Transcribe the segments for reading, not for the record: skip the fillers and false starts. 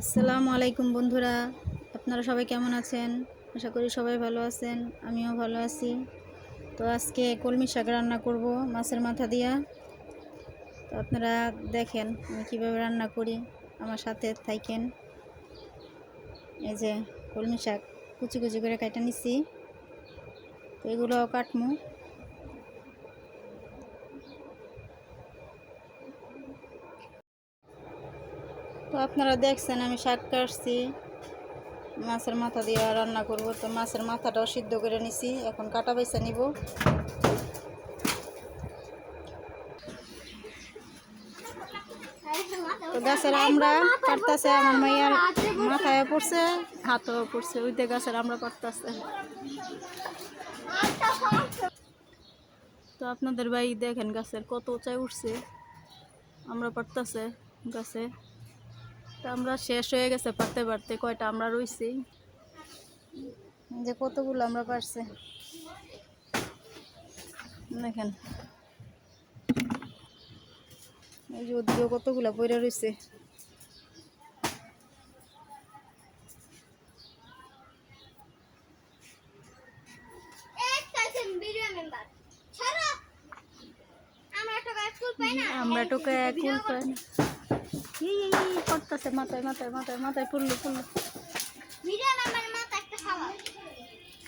আসসালামু আলাইকুম বন্ধুরা, আপনারা সবাই কেমন আছেন? আশা করি সবাই ভালো আছেন, আমিও ভালো আছি। তো আজকে কলমি শাক রান্না করব মাছের মাথা দিয়া। তো আপনারা দেখেন আমি কীভাবে রান্না করি, আমার সাথে থাকেন। এই যে কলমি শাক কুচি কুচি করে কাটা নিছি, তো এগুলোও কাটমু। তো আপনারা দেখছেন আমি শাক কাটছি, মাছের মাথা দিয়ে রান্না করব। তো মাছের মাথাটাও সিদ্ধ করে নিছি, এখন কাটা বাইসা নিব। তো গাছের আমরা পারতাছে, আমার মাইয়ার মাথায় পড়ছে, হাতও পড়ছে, ওইতে গাছের আমরা পারতাছে। তো আপনাদের ভাই দেখেন গাছের কত উঁচায় উঠছে, আমরা পারতাছে গাছে। তো আমরা শেষ হয়ে গেছে পারতে পারতে, কয়টা আমরা রইছি যে কতগুলো আমরা পারছে দেখেন। এই যে ওদিকেও কতগুলো পড়ে রয়েছে। আমরা টোকা কুল পাই না, পড়তেছে মাথায় মাথায় মাথায় মাথায় পড়লো পড়লো।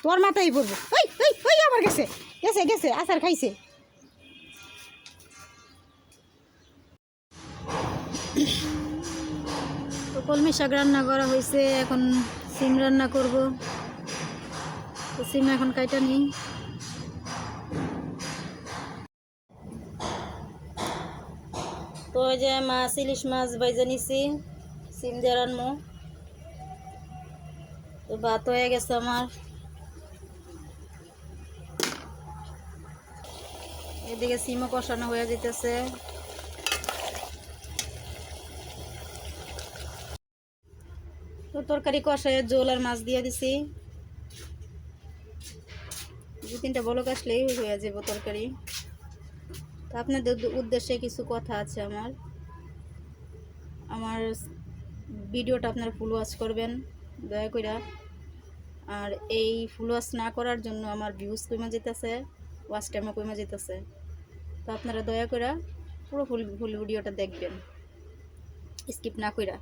তোর মাথায় পড়বো, ওই ওই ওই আমার গেছে গেছে গেছে, আচার খাইছে। তো কলমি শাক রান্না করা হয়েছে, এখন সিম রান্না করব। তো সিম এখন কাইটা নিই। তো ওই যে মাছ, ইলিশ মাছ ভাইজা নিছি, সিম দিয়ে রান্না। তো ভাত হয়ে গেছে আমার। এদিকে সিমও কষানো হয়ে যেতেছে। তো তরকারি কষায় জোল আর মাছ দিয়ে দিছি, 2-3টা বলক আসলেই হয়ে যাবো তরকারি। তো আপনাদের উদ্দেশ্যে কিছু কথা আছে আমার। আমার ভিডিওটা আপনারা ফুল ওয়াচ করবেন দয়া করে। আর এই ফুল ওয়াচ না করার জন্য আমার ভিউজ কমে যেতেছে, ওয়াচ টাইমও কমে যেতেছে। তো আপনারা দয়া করে পুরো ফুল ভিডিওটা দেখবেন, স্কিপ না কইরা।